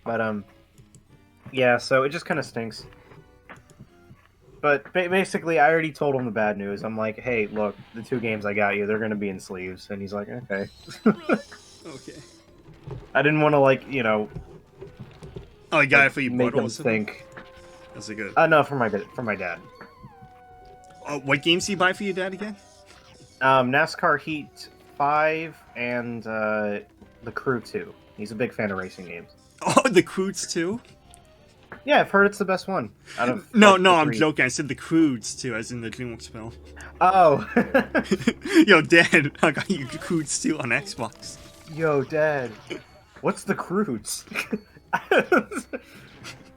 But yeah. So it just kind of stinks. But basically, I already told him the bad news. I'm like, hey, look, the 2 games I got you, they're gonna be in sleeves, and he's like, okay. Okay. I didn't want to Oh, you got like it for your make brother or him something? think. That's a good. No, for my dad. What games do you buy for your dad again? NASCAR Heat 5 and the Crew 2. He's a big fan of racing games. Oh, the Croods too? Yeah, I've heard it's the best one out of No, like no, the I'm 3. joking. I said the Croods too, as in the DreamWorks spell. Oh, Yo, Dad, I got you Croods too on Xbox. yo, Dad, what's the Crudes?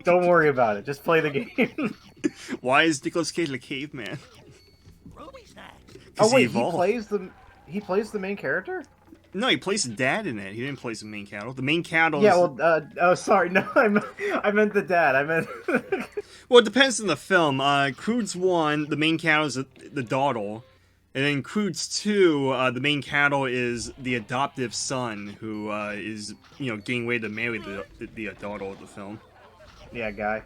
Don't worry about it. Just play the game. Why is Nicolas Cage a caveman? Oh Because he wait, evolved. he plays the main character? No, he plays the dad in it. He didn't play the main cattle. The main cattle Yeah, is. well, oh, sorry, no, I meant the dad. I meant. Well, it depends on the film. Croods 1, the main cattle is the daughter. And then Croods 2, the main cattle is the adoptive son who is, getting ready to marry the daughter of the film. Yeah, guy.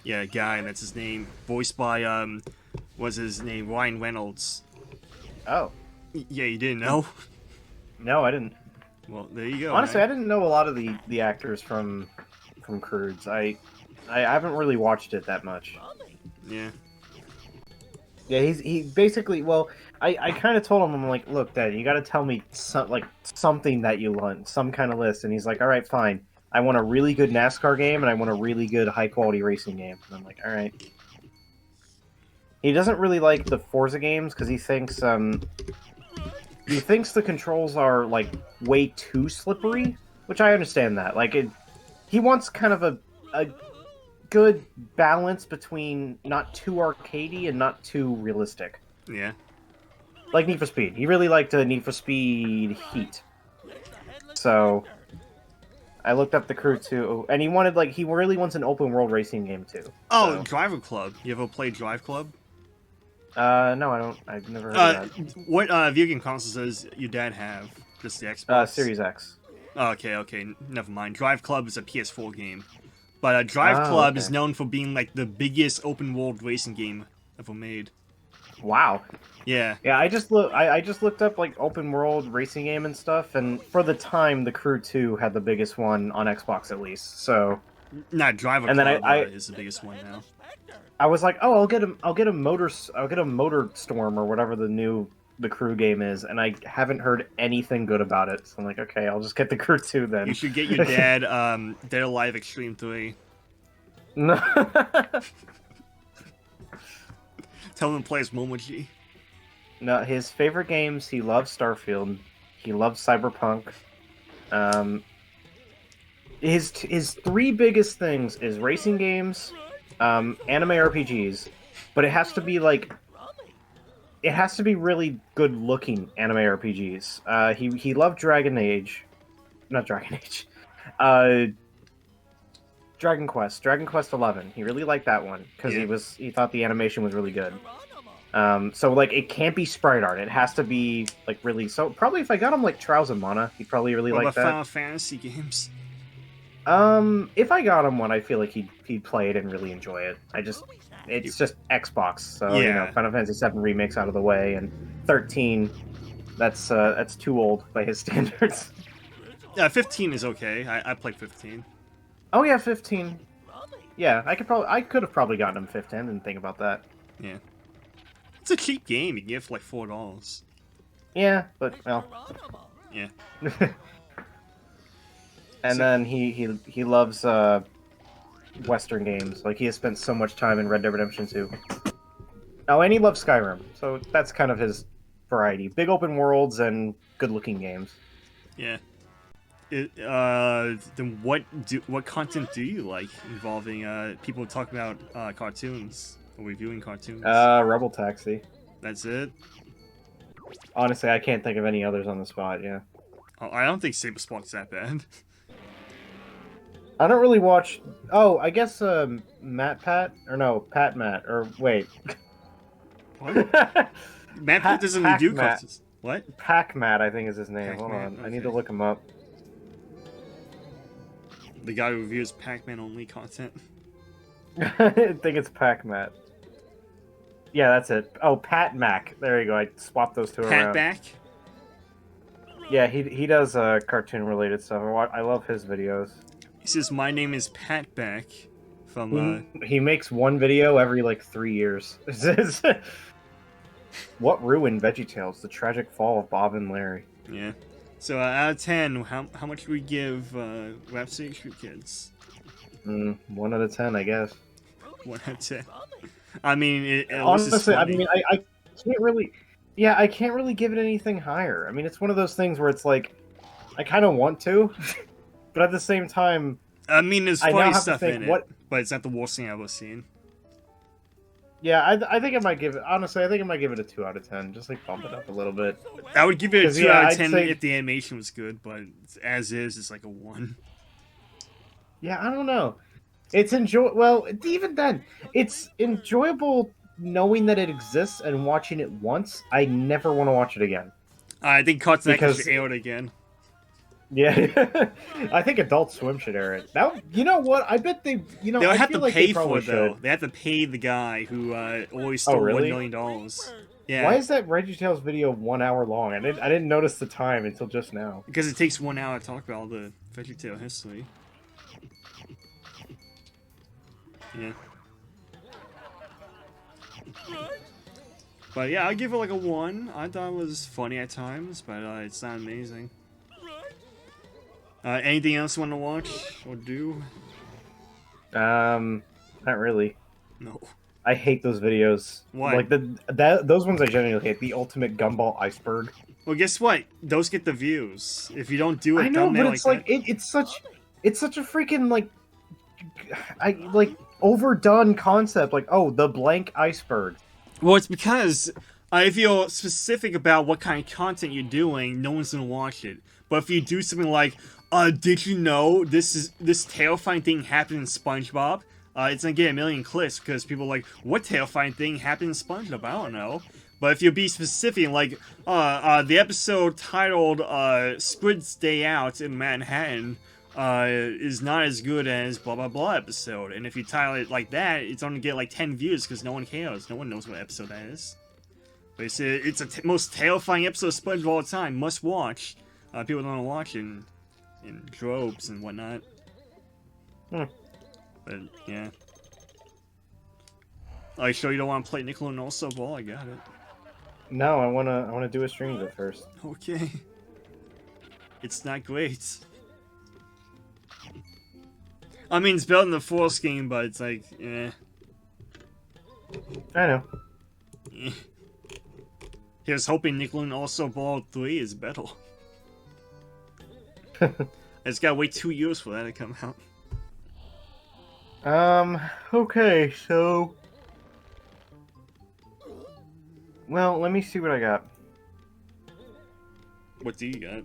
Yeah, guy, that's his name. Voiced by, what's his name? Ryan Reynolds. Oh, Yeah, you didn't know? no, I didn't. Well, there you go, Honestly, I man. didn't know a lot of the actors from Croods. I haven't really watched it that much. Yeah. Yeah, he basically. Well, I kind of told him, I'm like, look, Dad, you got to tell me something that you want, some kind of list. And he's like, all right, fine. I want a really good NASCAR game, and I want a really good high quality racing game. And I'm like, all right. He doesn't really like the Forza games because he thinks the controls are like way too slippery, which I understand that. He wants kind of a good balance between not too arcadey and not too realistic. Yeah. Like Need for Speed. He really liked Need for Speed Heat. So I looked up the Crew 2, and he really wants an open world racing game too. Oh, So Driver Club. You ever played Drive Club? no, I don't. I've never heard of that. What video game consoles does your dad have? Just the Xbox? Series X. Oh, okay, never mind. Drive Club is a PS4 game. But Drive Oh, Club is okay. known for being like the biggest open world racing game ever made. Wow. Yeah. Yeah, I just looked up like open world racing game and stuff, and for the time, the Crew 2 had the biggest one on Xbox at least. So, Not Driver and then Club I is the biggest one now. I was like, oh, I'll get a Motor Storm or whatever the Crew game is, and I haven't heard anything good about it. So I'm like, okay, I'll just get the Crew 2 then. You should get your dad Dead Alive Extreme 3. No. Tell him to play as Momoji. No, his favorite games, he loves Starfield. He loves Cyberpunk. His 3 biggest things is racing games, anime RPGs, but it has to be really good looking anime RPGs. He loved not Dragon Age, uh, Dragon Quest 11. He really liked that one because Yeah. he thought the animation was really good. So it can't be sprite art. It has to be really. So probably if I got him Trials of Mana, he'd probably really What like about that. Final Fantasy games? If I got him one, I feel like he'd play it and really enjoy it. It's just Xbox, so Yeah. Final Fantasy 7 remakes out of the way, and 13, that's too old by his standards. 15 is okay. I played 15. Oh yeah, 15. Yeah, I could have probably gotten him 15. Didn't think about that. Yeah. It's a cheap game. You can get it for like $4. Yeah, but well. Yeah. And then he loves Western games. Like he has spent so much time in Red Dead Redemption 2. Oh, and he loves Skyrim. So that's kind of his variety: big open worlds and good-looking games. Yeah. Then what content do you like involving people talking about cartoons or reviewing cartoons? Rebel Taxi. That's it. Honestly, I can't think of any others on the spot. Yeah, Oh, I don't think Saber Spark's that bad. I don't really watch. Oh, I guess Pat or wait, What? Matt doesn't review Matt. cartoons. What? Pac Matt, I think is his name. Hold Pac-Man, on, I need okay. to look him up. The guy who reviews Pac-Man only content. I think it's Pac-Mat. Yeah, that's it. Oh, Pat Mac. There you go. I swapped those two Pat around. back? Yeah, he does cartoon related stuff. I love his videos. He says, "My name is Pat back." From He makes one video every like 3 years. What ruined VeggieTales? The tragic fall of Bob and Larry. yeah. So out of 10, how much do we give Rhapsody Street Kids? 1 out of 10, I guess. 1 out of 10. I mean, Honestly, I mean, I can't really. Yeah, I can't really give it anything higher. I mean, it's one of those things where it's like, I kind of want to, but at the same time, I mean, there's I now funny have to stuff think, in what- it, but it's not the worst thing I've ever seen. yeah, I think I might give it. Honestly, I think I might give it a 2 out of 10. Just like bump it up a little bit. I would give it a 'Cause, 2 yeah, out of I'd 10 say- if the animation was good, but as is, it's like a 1. Yeah, I don't know. It's well, even then, it's enjoyable knowing that it exists and watching it once. I never want to watch it again. I think Cartoon Network Because- should air it again. Yeah, I think Adult Swim should air it. That, you know what? I bet they. You know, They would I have feel to like pay they for probably it, though. should. They have to pay the guy who always stole really? $1 million. Yeah. Why is that VeggieTales video 1 hour long? I didn't notice the time until just now. Because it takes 1 hour to talk about all the VeggieTale history. Yeah. But yeah, I'll give it like a 1. I thought it was funny at times, but it's not amazing. Anything else you want to watch or do? Not really. No. I hate those videos. Why? Like those ones I genuinely hate. The ultimate gumball iceberg. Well, guess what? Those get the views. If you don't do it, I know, thumbnail but it's like like that, it's such a freaking like overdone concept. Like, oh, the blank iceberg. well, it's because if you're specific about what kind of content you're doing, no one's gonna watch it. But if you do something like, did you know this terrifying thing happened in SpongeBob? It's gonna get a million clicks because people are like, what terrifying thing happened in SpongeBob? I don't know. But if you be specific, like, the episode titled Squid's Day Out in Manhattan is not as good as blah blah blah episode, and if you title it like that, it's only get like 10 views because no one cares. No one knows what episode that is. But it's the most terrifying episode of SpongeBob of all time. Must watch. People don't want to watch it in droves and whatnot. But yeah. Are you sure you don't want to play Nickelodeon Also Ball? I got it. No, I wanna do a stream of it first. Okay. It's not great. I mean, it's better than the Force game, but it's like, eh. I know. Eh. Here's hoping Nickelodeon Also Ball 3 is better. It's gotta wait 2 years for that to come out. Okay, so... Well, let me see what I got. What do you got?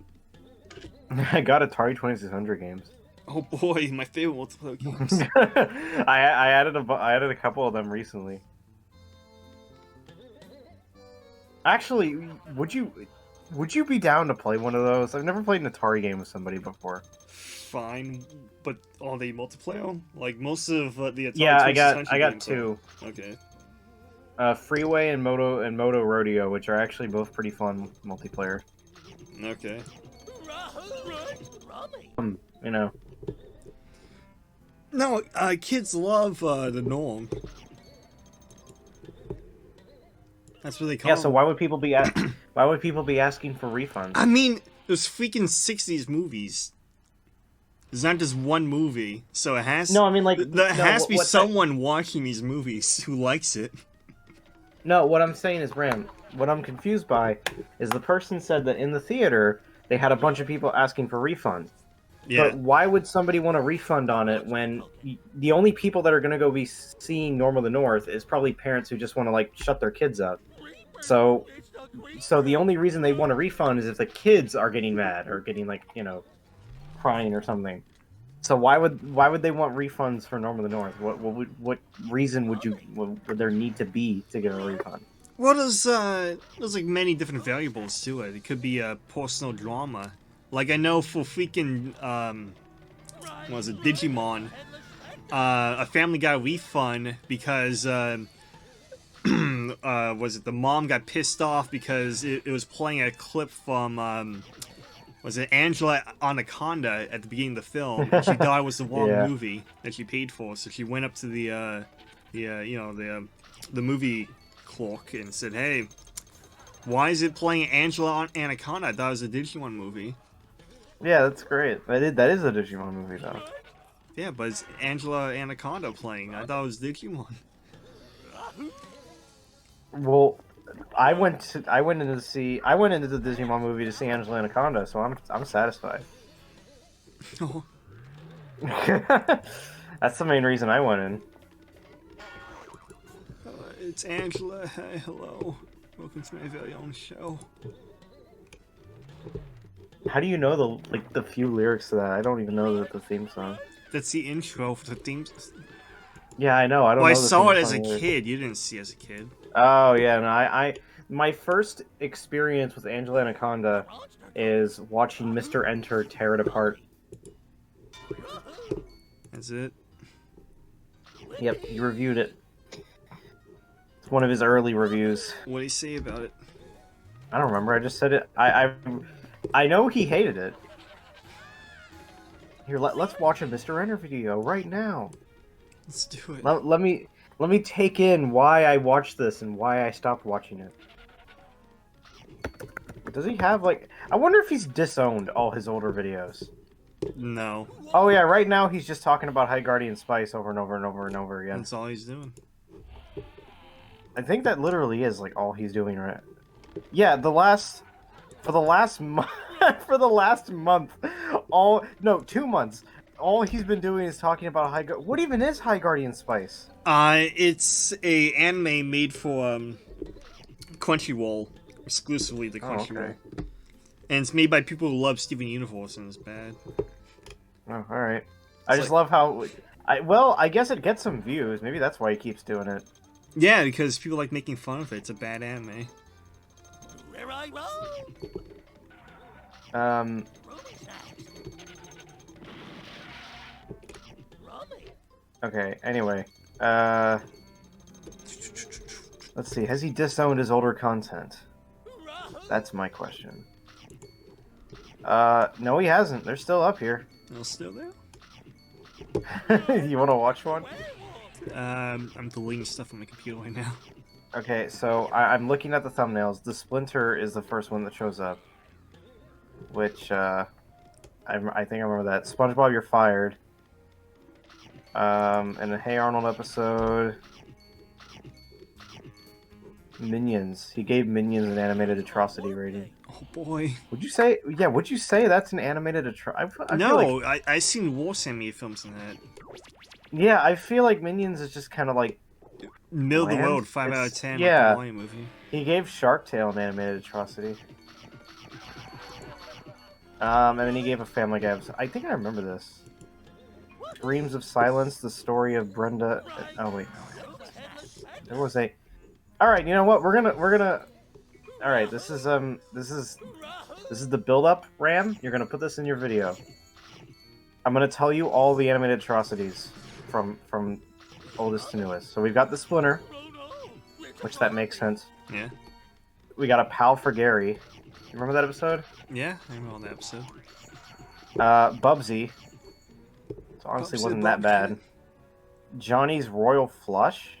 I got Atari 2600 games. Oh boy, my favorite multiplayer games. I added a couple of them recently. Actually, would you be down to play one of those? I've never played an Atari game with somebody before. Fine, but are they multiplayer? Like most of the Atari Yeah, I 2600 got games two. are. Okay. Freeway and Moto Rodeo, which are actually both pretty fun multiplayer. Okay. You know. No, kids love the Norm. That's what they call Yeah, so it. why would people be asking for refunds? I mean, there's freaking 60s movies. There's not just one movie, so it has. No, I mean, like, there has to be what's someone watching these movies who likes it. No, what I'm saying is, Ram, what I'm confused by is the person said that in the theater they had a bunch of people asking for refunds. Yeah. But why would somebody want a refund on it when the only people that are going to go be seeing Norm of the North is probably parents who just want to, like, shut their kids up. So the only reason they want a refund is if the kids are getting mad or getting, like, you know, crying or something. So why would they want refunds for Norm of the North? What reason would there need to be to get a refund? Well, there's like many different variables to it. It could be a personal drama. Like I know for freaking what was it, Digimon, a Family Guy refund because was it the mom got pissed off because it was playing a clip from was it Angela Anaconda at the beginning of the film, and she thought it was the wrong Yeah. movie that she paid for, so she went up to the movie clerk and said, "Hey, why is it playing Angela Anaconda? I thought it was a Digimon movie." Yeah, that's great. That is a Digimon movie, though. Yeah, but it's Angela Anaconda playing. I thought it was Digimon. Well, I went into the Digimon movie to see Angela Anaconda, so I'm satisfied. That's the main reason I went in. It's Angela. Hey, hello. Welcome to my very own show. How do you know the few lyrics to that? I don't even know the theme song. That's the intro for the theme. Yeah, I know. I don't Well, know I the saw theme it as a song lyrics. kid. You didn't see it as a kid. Oh yeah, no, my first experience with Angela Anaconda is watching Mr. Enter tear it apart. That's it. Yep, he reviewed it. It's one of his early reviews. What do you say about it? I don't remember. I just said it. I know he hated it. Here, let's watch a Mr. Enter video right now. Let's do it. Let me take in why I watched this and why I stopped watching it. Does he have like? I wonder if he's disowned all his older videos. No. Oh yeah, right now he's just talking about High Guardian Spice over and over and over and over again. That's all he's doing. I think that literally is like all he's doing, right? Yeah, for the last month, for the last month, 2 months, all he's been doing is talking about What even is High Guardian Spice? It's a anime made for Crunchyroll, exclusively the Crunchyroll, okay. and it's made by people who love Steven Universe, and it's bad. Oh, all right. I just love how. I guess it gets some views. Maybe that's why he keeps doing it. Yeah, because people like making fun of it. It's a bad anime. Okay, anyway. Let's see. Has he disowned his older content? That's my question. No, he hasn't. They're still up here. They're still there? You want to watch one? I'm deleting stuff on my computer right now. Okay, so I'm looking at the thumbnails. The Splinter is the first one that shows up. Which, I think I remember that. SpongeBob, You're Fired. And the Hey Arnold episode. Minions. He gave Minions an animated atrocity rating. Oh boy. Would you say that's an animated atrocity? No, I seen worse anime films than that. Yeah, I feel like Minions is just kind of like middle of the bland. road, 5 out of 10. Yeah. Like the Mario movie. He gave Shark Tale an animated atrocity. And then he gave a Family Guy episode. I think I remember this. Dreams of Silence, the story of Brenda. Oh wait, no. There was a. All right, you know what? We're gonna. All right, this is the build up, Ram. You're gonna put this in your video. I'm gonna tell you all the animated atrocities from oldest to newest. So we've got the Splinter, which that makes sense. Yeah. We got a pal for Gary. You remember that episode? Yeah, I remember that episode. Bubsy. So honestly, wasn't that bad. Johnny's Royal Flush.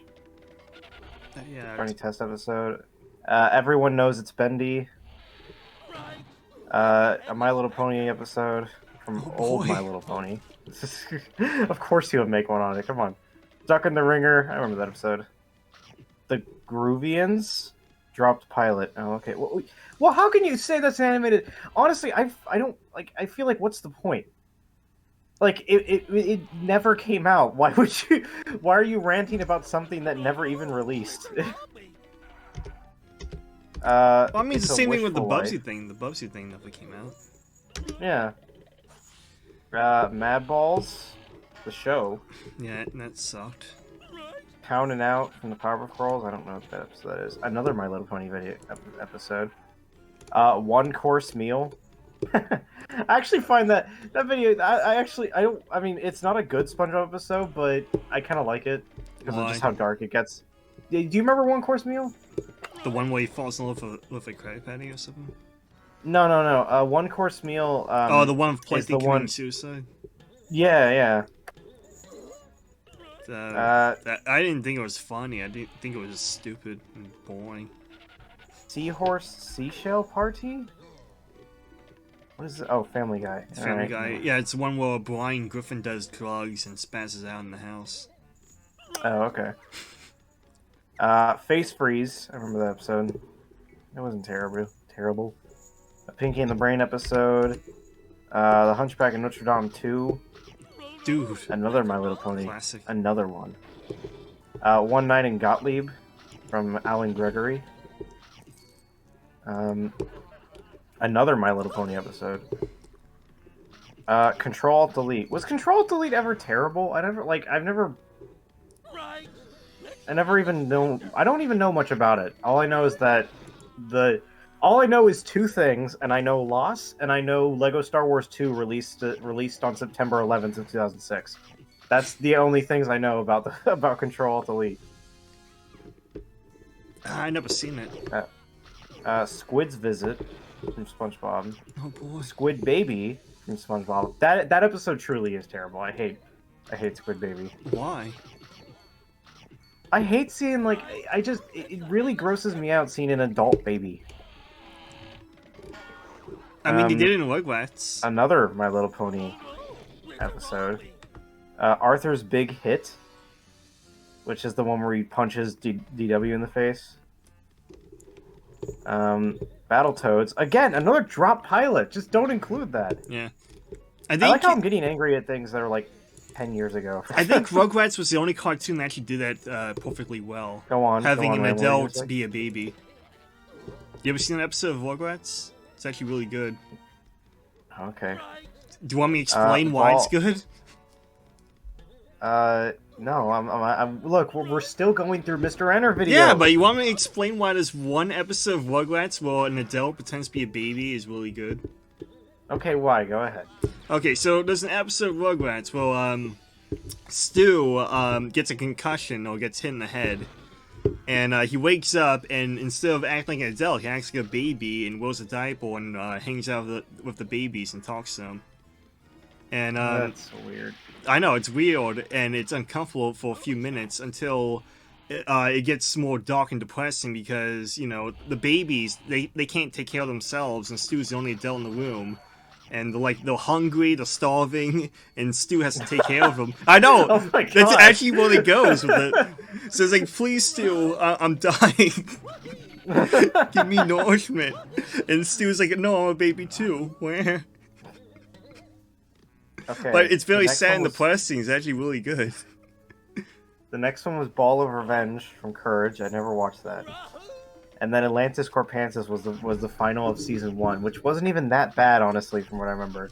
Yeah. Johnny Test episode. Everyone Knows It's Bendy. A My Little Pony episode from old My Little Pony. Of course he would make one on it. Come on. Duck in the Ringer. I remember that episode. The Groovians dropped pilot. Oh, okay. Well, how can you say that's animated? Honestly, I don't like. I feel like what's the point? Like it never came out. Why would you? Why are you ranting about something that never even released? Well, I mean, it's the same thing with the Bubsy thing. The Bubsy thing never came out. Yeah. Mad Balls, the show. Yeah, that sucked. Town and Out from the Powerpuff Girls. I don't know what that episode is. Another My Little Pony video episode. One Course Meal. I actually find that video. I mean, it's not a good SpongeBob episode, but I kind of like it because of Why? just how dark it gets. Do you remember One Course Meal? The one where he falls in love with a Krabby Patty or something? No. One Course Meal. Oh, the one with Is Plenty the committing one. suicide? Yeah. That, I didn't think it was funny. I didn't think it was just stupid and boring. Seahorse Seashell Party. What is it? Oh, Family Guy. Family Guy. Yeah, it's the one where Brian Griffin does drugs and spazzes out in the house. Oh, okay. Face Freeze. I remember that episode. It wasn't terrible. A Pinky and the Brain episode. The Hunchback of Notre Dame 2. Dude. Another My Little Pony. Classic. Another one. One Night in Gottlieb from Alan Gregory. Another My Little Pony episode. Control Alt Delete. Was Control Alt Delete ever terrible? I never even know. I don't even know much about it. All I know is that all I know is two things, and I know Loss, and I know Lego Star Wars 2 released on September 11th of 2006. That's the only things I know about about Control Alt Delete. I never seen it. Squid's Visit from SpongeBob. Oh boy. Squid Baby from SpongeBob. That episode truly is terrible. I hate Squid Baby. Why? I hate seeing it really grosses me out seeing an adult baby. I mean, they did it in Rugrats. Another My Little Pony episode. Arthur's Big Hit, which is the one where he punches DW in the face. Battletoads. Again, another drop pilot. Just don't include that. Yeah. I like how I'm getting angry at things that are like 10 years ago. I think Rugrats was the only cartoon that actually did that perfectly well. Go on. Having an Ryan, adult be a baby. You ever seen an episode of Rugrats? It's actually really good. Okay. Do you want me to explain why it's good? No. Look, we're still going through Mr. Enter video. Yeah, but you want me to explain why this one episode of Rugrats where an adult pretends to be a baby is really good? Okay, why? Go ahead. Okay, so there's an episode of Rugrats where Stu gets a concussion or gets hit in the head. And he wakes up, and instead of acting like an adult, he acts like a baby and wears a diaper and hangs out with the babies and talks to them. And that's so weird. I know, it's weird, and it's uncomfortable for a few minutes until it gets more dark and depressing because, you know, the babies, they can't take care of themselves, and Stu's the only adult in the room. And they're hungry, they're starving, and Stu has to take care of them. I know! Oh my God. That's actually where it goes with it. So it's like, please, Stu, I'm dying. Give me nourishment. And Stu's like, no, I'm a baby too. Where? Okay. But it's very sad and depressing. It's actually really good. The next one was Ball of Revenge from Courage. I never watched that. And then Atlantis Corpansis was the final of season 1, which wasn't even that bad, honestly, from what I remember.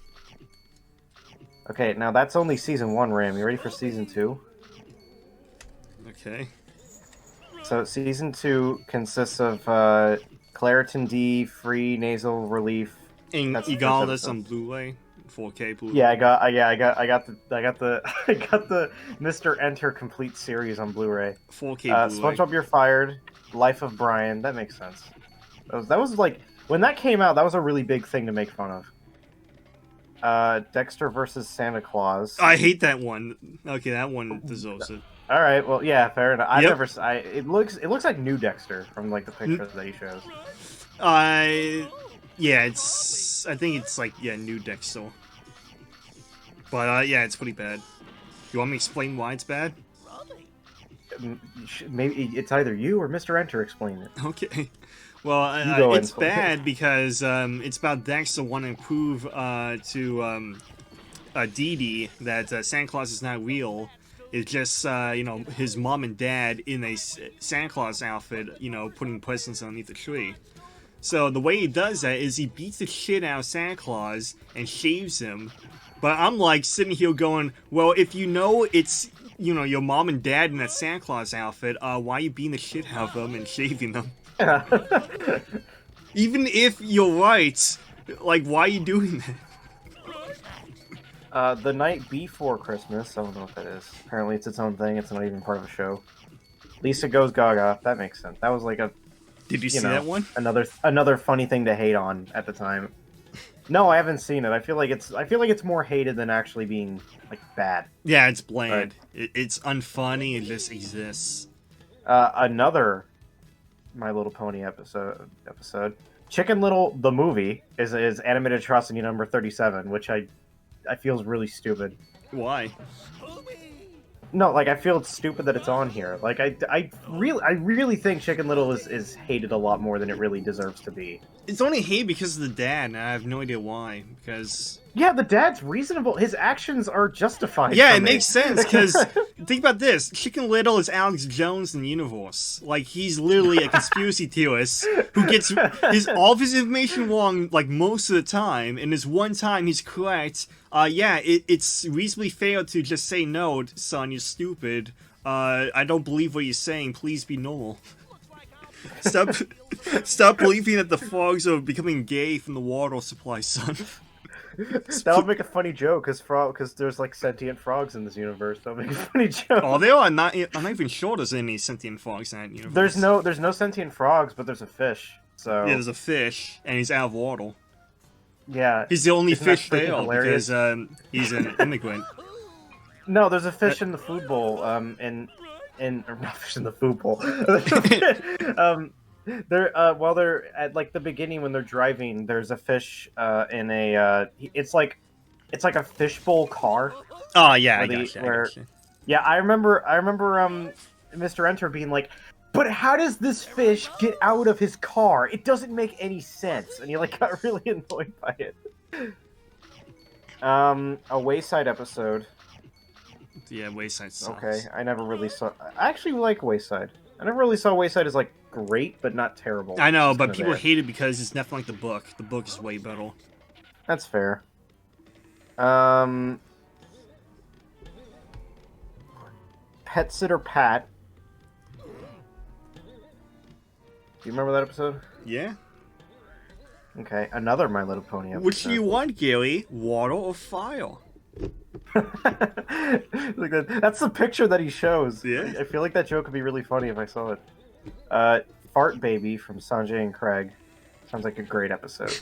Okay, now that's only season 1, Ram. You ready for season 2? Okay. So season 2 consists of Claritin D, Free Nasal Relief. And you got this on Blu-ray, 4K Blu-ray. Yeah, I got the Mr. Enter complete series on Blu-ray. 4K Blu-ray. SpongeBob You're Fired, Life of Brian. That makes sense. That was like when that came out. That was a really big thing to make fun of. Dexter versus Santa Claus. I hate that one. Okay, that one deserves it. All right, well, yeah, fair enough. It looks like new Dexter from like the picture that he shows. Yeah, I think it's like, yeah, new Dexter. But, yeah, it's pretty bad. You want me to explain why it's bad? Maybe it's either you or Mr. Enter explain it. Okay. Well, it's bad because it's about Dexter wanting to prove to Dee Dee that Santa Claus is not real. It's just, you know, his mom and dad in a Santa Claus outfit, you know, putting presents underneath the tree. So the way he does that is he beats the shit out of Santa Claus and shaves him. But I'm like sitting here going, well, if you know it's, you know, your mom and dad in that Santa Claus outfit, why are you beating the shit out of them and shaving them? Even if you're right, Like, why are you doing that? The Night Before Christmas. I don't know what that is. Apparently, it's its own thing. It's not even part of a show. Lisa Goes Gaga. That makes sense. That was like a, Did you see that one? another funny thing to hate on at the time. No, I haven't seen it. I feel like it's more hated than actually being like bad. Yeah, it's bland. It's unfunny. It just exists. Another My Little Pony episode. Chicken Little the movie is animated atrocity number 37, which I feel is really stupid. Why? No, like I feel it's stupid that it's on here. Like I really think Chicken Little is hated a lot more than it really deserves to be. It's only hate because of the dad, and I have no idea why. Because yeah, the dad's reasonable. His actions are justified. yeah, for it me. makes sense. Because think about this: Chicken Little is Alex Jones in the universe. Like he's literally a conspiracy theorist who gets all of his information wrong like most of the time, and this one time he's correct. Yeah, it's reasonably fair to just say no, son. You're stupid. I don't believe what you're saying. Please be normal. Stop believing that the frogs are becoming gay from the water supply, son. That would make a funny joke, because there's like sentient frogs in this universe. That would make a funny joke. Oh, they are not. I'm not even sure there's any sentient frogs in that universe. There's no sentient frogs, but there's a fish. So yeah, there's a fish, and he's out of water. Yeah, he's the only isn't that fish freaking there hilarious? because he's an immigrant. No, there's a fish in the food bowl. Or not fish in the food bowl. They're while they're at like the beginning when they're driving, there's a fish in a it's like a fishbowl car. Oh yeah, I gotcha. Yeah, I remember Mr. Enter being like, but how does this fish get out of his car? It doesn't make any sense, and he like got really annoyed by it. A Wayside episode. Yeah, Wayside sucks. Okay, I never really saw. I actually like Wayside. I never really saw Wayside as like great, but not terrible. I know, but people hate it because it's nothing like the book. The book is way better. That's fair. Pet Sitter Pat. Do you remember that episode? Yeah. Okay, another My Little Pony episode. Which do you want, Gary? Water or fire? Like that's the picture that he shows. Yeah. I feel like that joke would be really funny if I saw it. Fart Baby from Sanjay and Craig. Sounds like a great episode.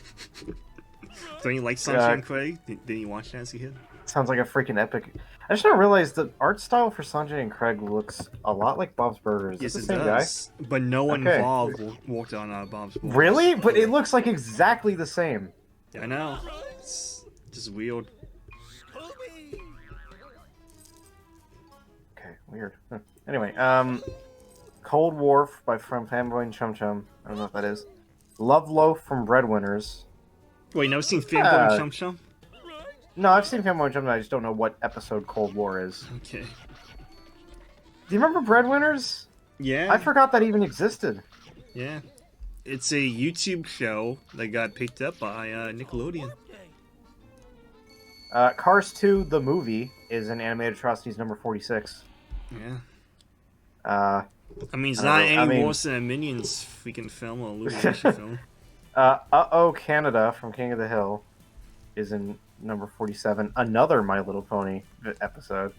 Don't you like Sanjay and Craig? Didn't you watch that as a kid? Sounds like a freaking epic. I just now realized the art style for Sanjay and Craig looks a lot like Bob's Burgers. Yes, it it same does. Guy? But no one involved walked on Bob's Burgers. Really? But it looks like exactly the same. Yeah, I know. It's just weird. Okay, weird. Huh. Anyway, Cold War from Fanboy and Chum Chum. I don't know what that is. Love Loaf from Breadwinners. Wait, you never seen Fanboy and Chum Chum? No, I've seen Fanboy and Chum Chum. I just don't know what episode Cold War is. Okay. Do you remember Breadwinners? Yeah. I forgot that even existed. Yeah. It's a YouTube show that got picked up by Nickelodeon. Cars 2, the movie, is in Animated Atrocities number 46. Yeah. I mean, it's not any worse than a Minions freaking film or Illumination film. Uh-Oh Canada from King of the Hill is in number 47. Another My Little Pony episode.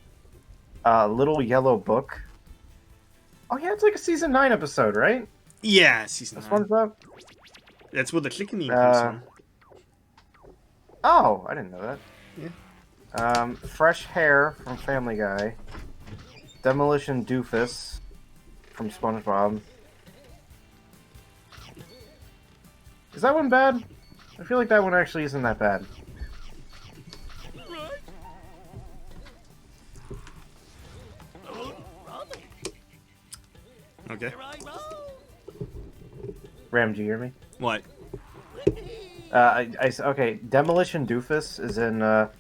Little Yellow Book. Oh yeah, it's like a season 9 episode, right? Yeah, season 9. SpongeBob? That's where the chicken meat comes from. Oh, I didn't know that. Yeah. Fresh Hair from Family Guy. Demolition Doofus from SpongeBob. Is that one bad? I feel like that one actually isn't that bad. Okay. Ram, do you hear me? What? Okay. Demolition Doofus is in the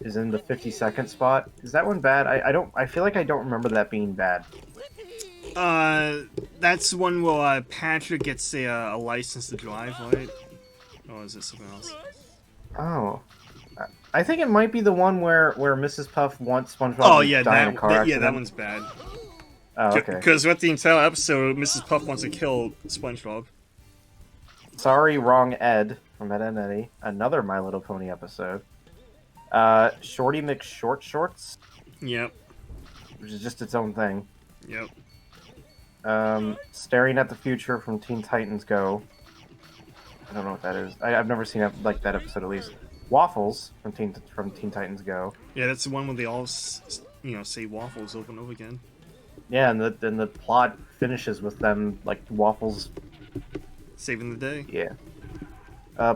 52nd spot. Is that one bad? I feel like I don't remember that being bad. That's one where Patrick gets a license to drive, right? Or is it something else? Oh. I think it might be the one where Mrs. Puff wants SpongeBob to die in a car accident. that one's bad. Oh, okay. Because throughout the entire episode, Mrs. Puff wants to kill SpongeBob. Sorry, Wrong Ed from Ed, Edd n Eddy. Another My Little Pony episode. Shorty McShort Shorts, Yep. which is just its own thing. Yep. Staring at the Future from Teen Titans Go. I don't know what that is. I've never seen like that episode at least. Waffles from Teen Titans Go. Yeah, that's the one where they all, say waffles over and over again. Yeah, and the plot finishes with them like waffles Saving the day. Yeah.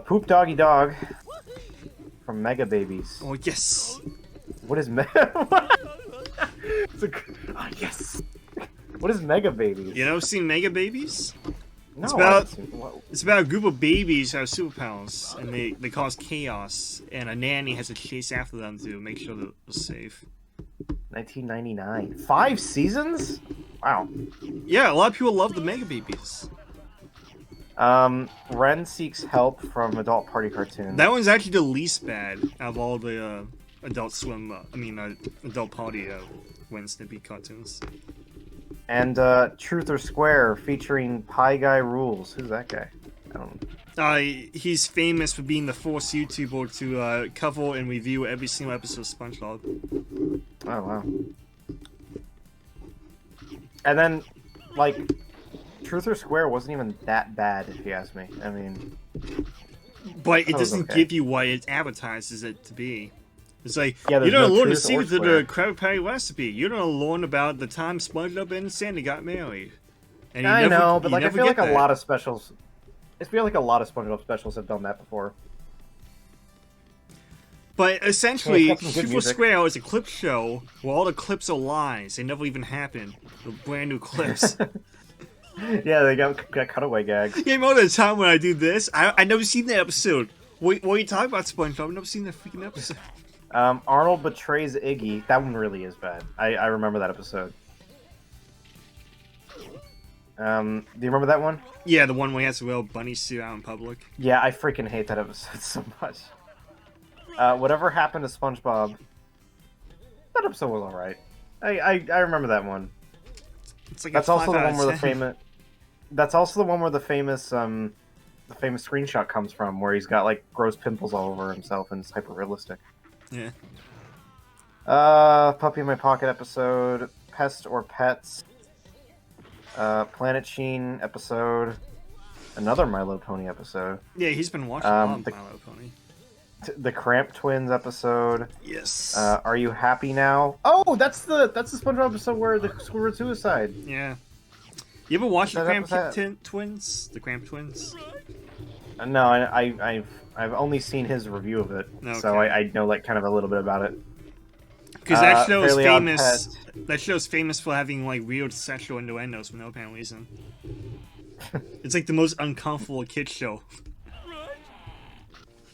Poop Doggy Dog from Mega Babies. Oh, yes! What is Mega? Yes. What is Mega Babies? You know, seen Mega Babies? No, It's about a group of babies who have superpowers, and they cause chaos, and a nanny has to chase after them to make sure they're safe. 1999. 5 seasons? Wow. Yeah, a lot of people love the Mega Babies. Ren Seeks Help from Adult Party Cartoon. That one's actually the least bad out of all the Adult Party Ren Snippy cartoons. And Truth or Square featuring Pie Guy Rules. Who's that guy? I don't know. He's famous for being the first YouTuber to cover and review every single episode of SpongeBob. Oh, wow. And then, like, Truth or Square wasn't even that bad, if you ask me. I mean... But it doesn't give you what it advertises it to be. It's like, yeah, you don't learn the Truth or secret to Square. the Krabby Patty recipe. You don't learn about the time SpongeBob and Sandy got married. And I know, but you like I never feel get like a that. lot of specials... I feel like a lot of SpongeBob specials have done that before. But essentially, Yeah, some good Truth or music. Square is a clip show where all the clips are lies. They never even happen. They're brand new clips. Yeah, they got cutaway gags. Yeah, most of the time when I do this, I never seen that episode. What are you talking about, SpongeBob? I've never seen that freaking episode. Arnold betrays Iggy. That one really is bad. I remember that episode. Do you remember that one? Yeah, the one where he has to wear a bunny suit out in public. Yeah, I freaking hate that episode so much. Whatever happened to SpongeBob? That episode was alright. I remember that one. It's like That's a also the 5 out one of where the 10. famous. That's also the one where the famous screenshot comes from, where he's got like gross pimples all over himself and it's hyper realistic. Yeah. Puppy in My Pocket episode, Pest or Pets, Planet Sheen episode, another My Little Pony episode, Yeah, he's been watching a lot of the- My Little Pony. the Cramp Twins episode. Yes. Are You Happy Now? Oh, that's the SpongeBob episove where the Squidward suicide. Yeah. You ever watch the That Cramp episode- Twins? The Cramp Twins? No, I've only seen his review of it, so Okay. I know like kind of a little bit about it. Because that show is Fairly Odd famous. Pet. That show's famous for having like weird sexual innuendos for no apparent reason. It's like the most uncomfortable kids show.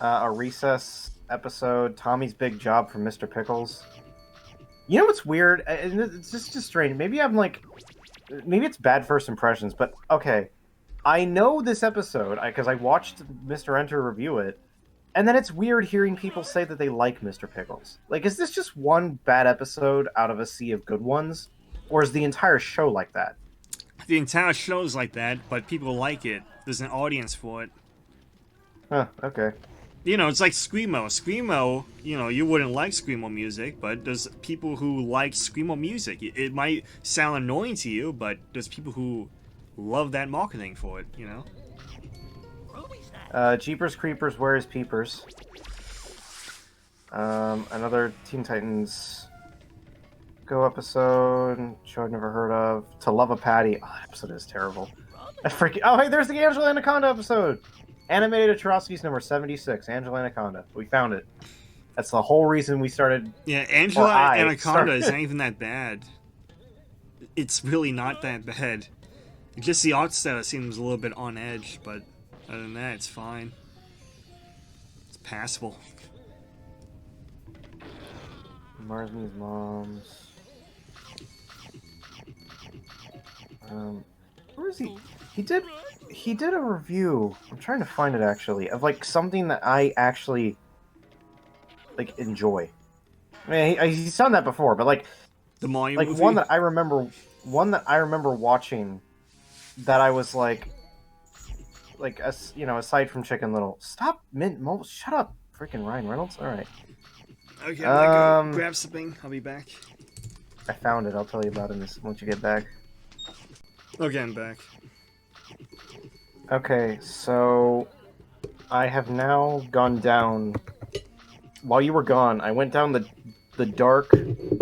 A Recess episode, Tommy's Big Job from Mr. Pickles. You know what's weird? And it's just strange. Maybe it's bad first impressions, but okay. I know this episode because I watched Mr. Enter review it, and then it's weird hearing people say that they like Mr. Pickles. Like, is this just one bad episode out of a sea of good ones? Or is the entire show like that? The entire show is like that, but people like it. There's an audience for it. Huh, okay. You know, it's like Screamo. Screamo, you know, you wouldn't like Screamo music, but there's people who like Screamo music. It might sound annoying to you, but there's people who love that marketing for it, you know? Jeepers Creepers, Where is Peepers? Another Teen Titans Go episode, show I've never heard of. To Love a Patty. Oh, that episode is terrible. Oh, hey, there's the Angela Anaconda episode! Animated Atrocities number 76, Angela Anaconda. We found it. That's the whole reason we started. Yeah, Angela I Anaconda is started- not even that bad. It's really not that bad. Just the art style seems a little bit on edge, but other than that, it's fine. It's passable. Marsman's Moms. Where is he? He did a review. I'm trying to find it actually of like something that I actually like enjoy. I mean, he's done that before, but like The Mario like movie? one that I remember watching that I was like you know, aside from Chicken Little, stop shut up, freaking Ryan Reynolds. All right. Okay, I'm gonna go grab something. I'll be back. I found it. I'll tell you about it once you get back. Okay, I'm back. Okay, so I have now gone down. While you were gone, I went down the dark,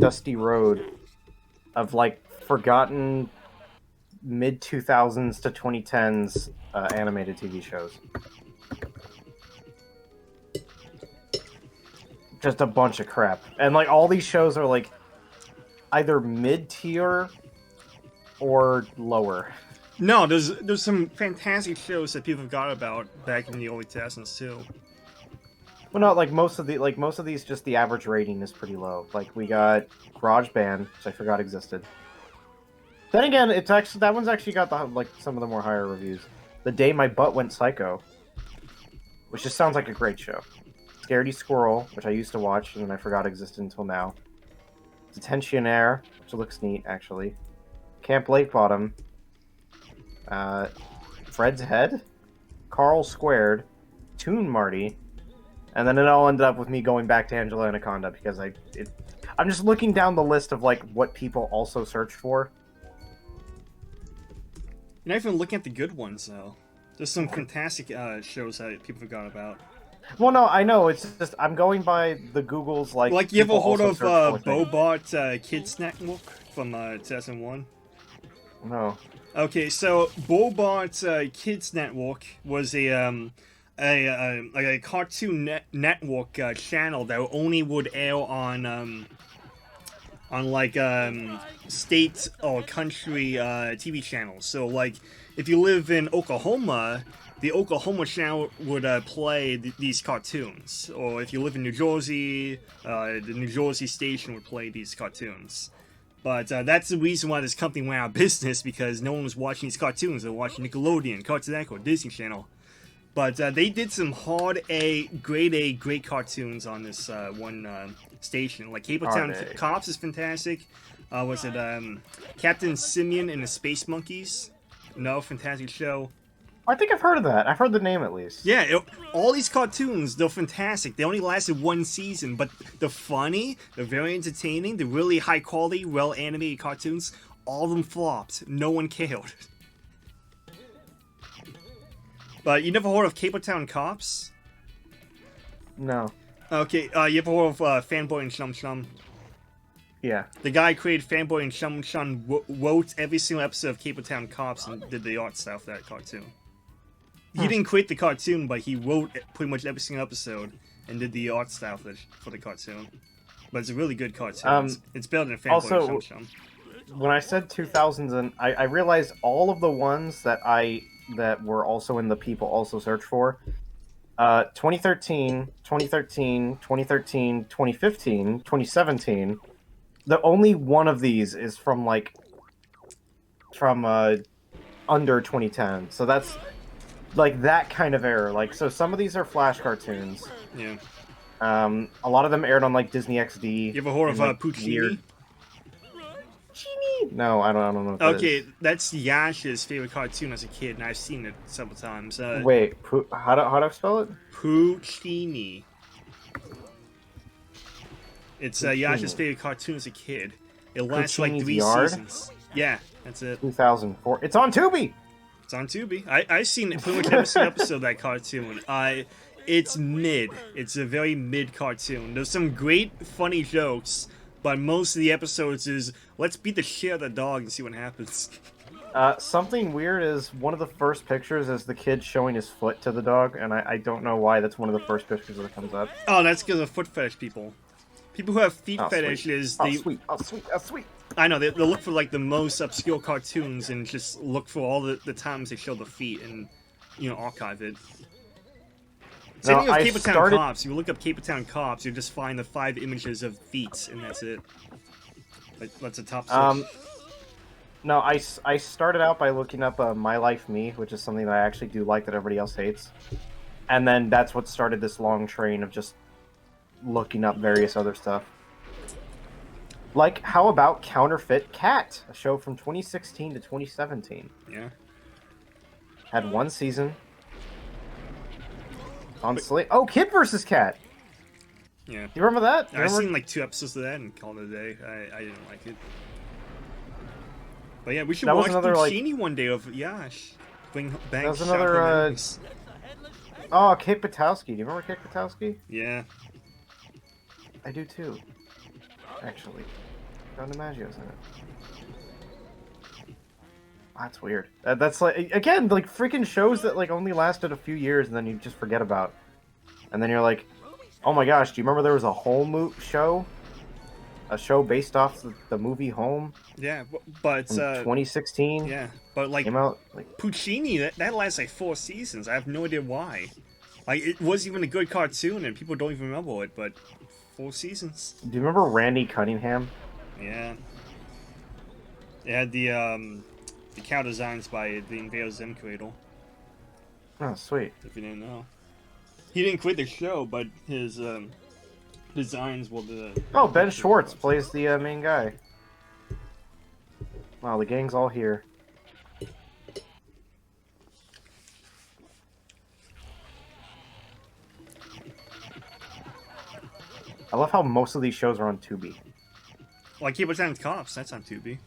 dusty road of like forgotten mid 2000s to 2010s animated TV shows. Just a bunch of crap, and like all these shows are like either mid tier or lower. No, there's some fantastic shows that people forgot about back in the early 2000s too. Well, no, like most of these, just the average rating is pretty low. Like we got Garage Band, which I forgot existed. Then again, that one's actually got some of the more higher reviews. The Day My Butt Went Psycho, which just sounds like a great show. Scaredy Squirrel, which I used to watch and then I forgot existed until now. Detentionaire, which looks neat actually. Camp Lake Bottom. Fred's Head, Carl Squared, Toon Marty, and then it all ended up with me going back to Angela Anaconda because I'm just looking down the list of like what people also search for. You're not even looking at the good ones though. There's some fantastic shows that people forgot about. Well, no, I know. It's just I'm going by the Google's like. Like you ever heard of Bobot Kids Network from 2001? No. Okay, so Bobot Kids Network was a cartoon network channel that only would air on like state or country TV channels. So like if you live in Oklahoma, the Oklahoma channel would play these cartoons, or if you live in New Jersey, the New Jersey station would play these cartoons. But that's the reason why this company went out of business, because no one was watching these cartoons. They were watching Nickelodeon, Cartoon Network, Disney Channel. But they did some hard A, great cartoons on this one station. Like Capletown Cops is fantastic. Was it Captain Simeon and the Space Monkeys? No, fantastic show. I think I've heard of that. I've heard the name at least. Yeah, all these cartoons, they're fantastic. They only lasted one season, but they're funny, they're very entertaining, they're really high quality, well animated cartoons. All of them flopped. No one cared. But you never heard of Capletown Cops? No. Okay, you ever heard of Fanboy and Shum Shum? Yeah. The guy who created Fanboy and Shum Shum wrote every single episode of Capletown Cops and did the art style for that cartoon. He didn't create the cartoon, but he wrote pretty much every single episode and did the art style for the cartoon. But it's a really good cartoon. It's better than Fanboy and Shum Shum. When I said 2000s, and I realized all of the ones that were also in the people also search for. 2013, 2013, 2013, 2015, 2017. The only one of these is from under 2010. So that's like that kind of era. Like, so some of these are Flash cartoons. Yeah. A lot of them aired on like Disney XD. You ever heard of like, Puccini? No, I don't know. What okay, that's Yash's favorite cartoon as a kid, and I've seen it several times. Wait, how do I spell it? Puccini. It's Yash's favorite cartoon as a kid. It lasts like 3 seasons. Yeah, that's it. 2004. It's on Tubi! It's on Tubi. I've seen pretty much every single episode of that cartoon. It's mid. It's a very mid cartoon. There's some great funny jokes, but most of the episodes is, let's beat the shit out of the dog and see what happens. Something weird is one of the first pictures is the kid showing his foot to the dog, and I don't know why that's one of the first pictures that comes up. Oh, that's because of foot fetish people. People who have feet fetishes, sweet. I know, they look for like the most obscure cartoons and just look for all the times they show the feet and, you know, archive it. Same thing with Capletown Cops. You look up Capletown Cops, you just find the 5 images of feet, and that's it. Like, that's a top search. No, I started out by looking up My Life Me, which is something that I actually do like that everybody else hates. And then that's what started this long train of just looking up various other stuff. Like, how about Counterfeit Cat, a show from 2016 to 2017? Yeah. Had 1 season. On Slate. Oh, Kid versus Cat. Yeah. You remember that? I've seen like 2 episodes of that and called it a day. I didn't like it. But yeah, we should That was watch another, like- Puccini one day of Yash. Bring back That was childhood another, memories. Oh, Kate Patowski. Do you remember Kate Patowski? Yeah. I do too. Actually. John DiMaggio's in it. That's weird. That's like, again, like freaking shows that like only lasted a few years and then you just forget about. And then you're like, oh my gosh, do you remember there was a Home show? A show based off the movie Home? Yeah, but from 2016? yeah, but like Came out like Puccini, that lasts like 4 seasons. I have no idea why. Like it wasn't even a good cartoon and people don't even remember it, but 4 seasons. Do you remember Randy Cunningham? Yeah. It had the cow designs by the Invader Zim Cradle, Oh, sweet. if you didn't know. He didn't quit the show, but his designs were the... Oh, Ben Schwartz plays the main guy. Wow, the gang's all here. I love how most of these shows are on Tubi. Like Cable Times Cops, that's on Tubi.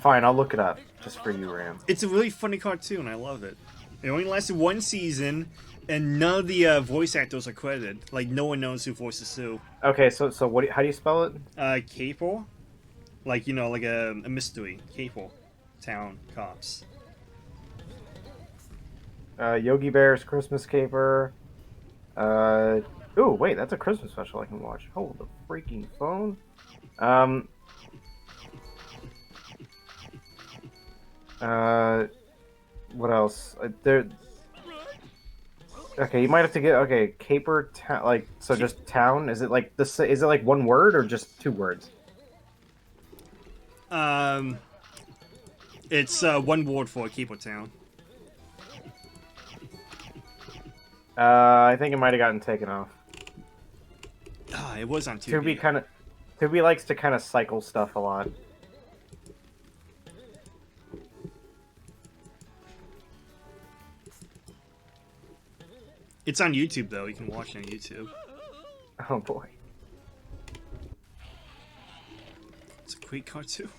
Fine, I'll look it up just for you, Ram. It's a really funny cartoon, I love it. It only lasted 1 season, and none of the voice actors are credited. Like, no one knows who voices Sue. Okay, so what? How do you spell it? Capo? Like, you know, like a mystery. Capo. Town Cops. Yogi Bear's Christmas Caper. Ooh, wait, that's a Christmas special I can watch. Hold the freaking phone. What else? There. Okay, you might have to get Caper Town. Like, so just town. Is it like this? Is it like one word or just 2 words? It's 1 word for Capo Town. I think it might have gotten taken off. Ah, it was on Tubi. Tubi likes to kind of cycle stuff a lot. It's on YouTube, though. You can watch it on YouTube. Oh boy. It's a great cartoon.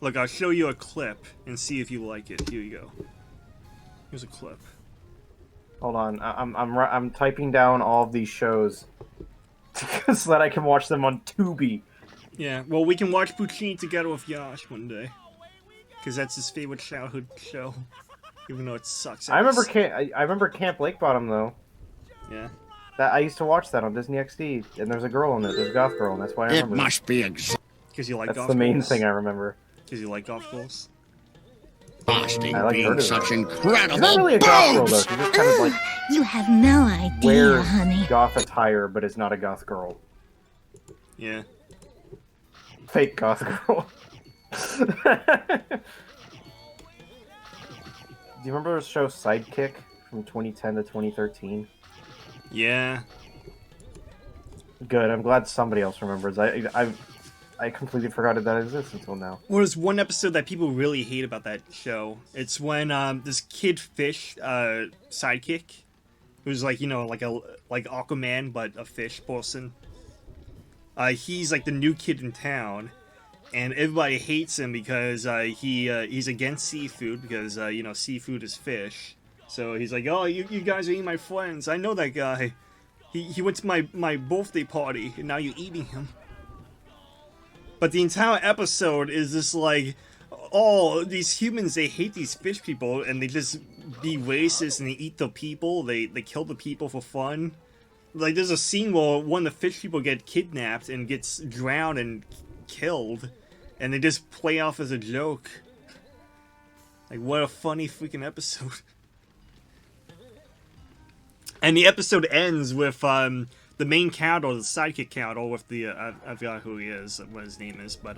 Look, I'll show you a clip and see if you like it. Here you go. Here's a clip. Hold on, I'm typing down all of these shows so that I can watch them on Tubi. Yeah, well, we can watch Puccini together with Yash one day. Because that's his favorite childhood show. Even though it sucks. I remember Camp Lake Bottom though. Yeah. That I used to watch that on Disney XD, and there's a girl in it. There's a goth girl, and that's why I remember. It must be exhausting Because you like That's golf the main balls. thing I remember. Because you like golf balls. I like being her such She's incredible not really a goth girl though. boobs. She just kind of like You have no idea, wears honey. goth attire, but is not a goth girl. Yeah. Fake goth girl. Do you remember the show Sidekick from 2010 to 2013? Yeah. Good. I'm glad somebody else remembers. I completely forgot that exists until now. Well, there's one episode that people really hate about that show. It's when this kid fish sidekick, who's like, you know, like Aquaman but a fish person. He's like the new kid in town, and everybody hates him because he's against seafood because you know, seafood is fish. So he's like, oh, you guys are eating my friends. I know that guy. He went to my birthday party and now you're eating him. But the entire episode is just like, oh, these humans, they hate these fish people, and they just be racist, and they eat the people, they kill the people for fun. Like, there's a scene where one of the fish people get kidnapped and gets drowned and killed, and they just play off as a joke. Like, what a funny freaking episode. And the episode ends with, the main character, the sidekick character, with the, I forgot who he is, what his name is, but,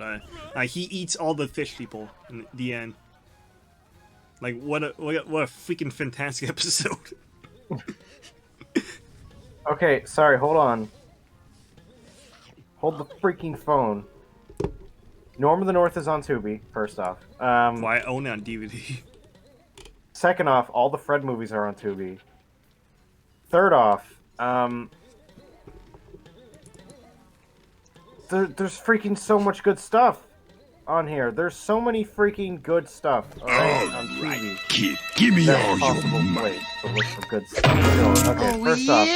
he eats all the fish people in the end. Like, what a freaking fantastic episode. Okay, sorry, hold on. Hold the freaking phone. Norm of the North is on Tubi, first off. Well, I own it on DVD. Second off, all the Fred movies are on Tubi. Third off, there's freaking so much good stuff on here. There's so many freaking good stuff on Tubi. Kid, give me That's all a your possible money. place to look for good stuff. So, okay, first off,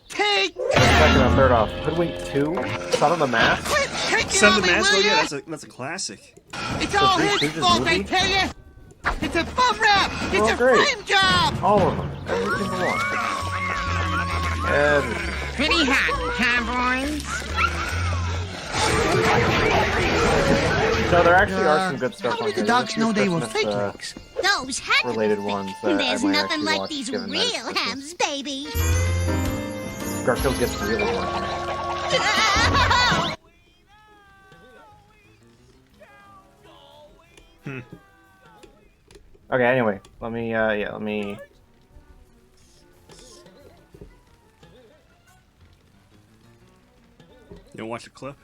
Take second and third off, Hoodwink 2, Son of the Mask. Son of the Mask, oh yeah, that's a classic. It's all Three his Stooges fault, I movie? tell you! It's a bum rap! It's all a great. frame job! All of them. Every single one. Everything. Pretty hot, huh, boys? No, there actually are some good stuff How on did here. the dogs There's a know few they were Christmas, fake legs? Those had to related be. ones that There's I might nothing actually like watch, these given that it's real Christmas. hams, baby. Garfield gets really one. Okay, anyway, let me. You wanna watch a clip?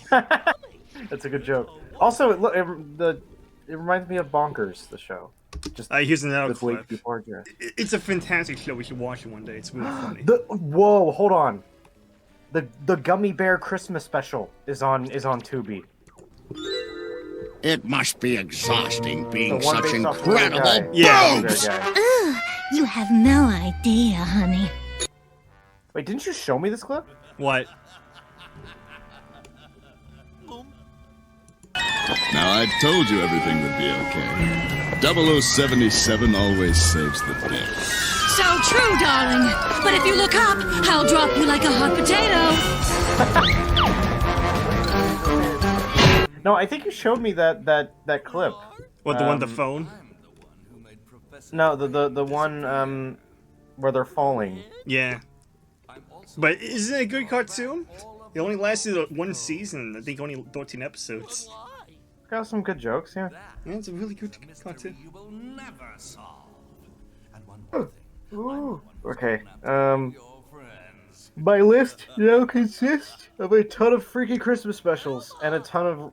That's a good joke. Also, it reminds me of Bonkers, the show. Just Here's another with way clip. too far here. It's a fantastic show. We should watch it one day. It's really funny. Whoa, hold on. The Gummy Bear Christmas special is on Tubi. It must be exhausting being The one such based off the other incredible guy. Yeah. The other guy. Ugh, you have no idea, honey. Wait, didn't you show me this clip? What? Now, I told you everything would be okay. 0077 always saves the day. So true, darling. But if you look up, I'll drop you like a hot potato. No, I think you showed me that clip. What, the one with the phone? No, the one where they're falling. Yeah. But isn't it a good cartoon? It only lasted one season. I think only 13 episodes. Got some good jokes, yeah. Yeah, it's a really good cartoon. Ooh. Okay. My list now consists of a ton of freaky Christmas specials and a ton of.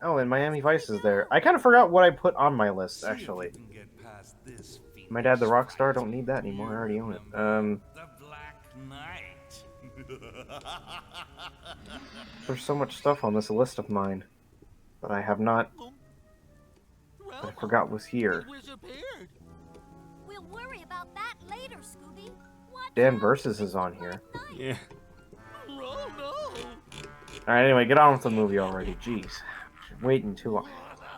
Oh, and Miami Vice is there. I kind of forgot what I put on my list, actually. My Dad the Rockstar, don't need that anymore. I already own it. There's so much stuff on this list of mine that I have not. That I forgot was here. We'll worry about that later, Scooby. What? Dan Versus is on here. Yeah. Alright, anyway, get on with the movie already. Jeez. Waiting too long.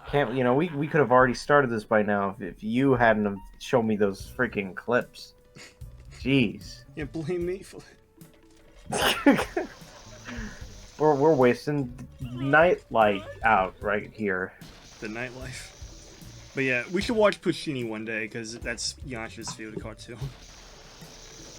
Can't, we could have already started this by now if you hadn't have shown me those freaking clips. Jeez. Yeah, blame me for We're wasting nightlight out right here. the nightlife. But yeah, we should watch Puccini one day, because that's Yasha's favorite cartoon.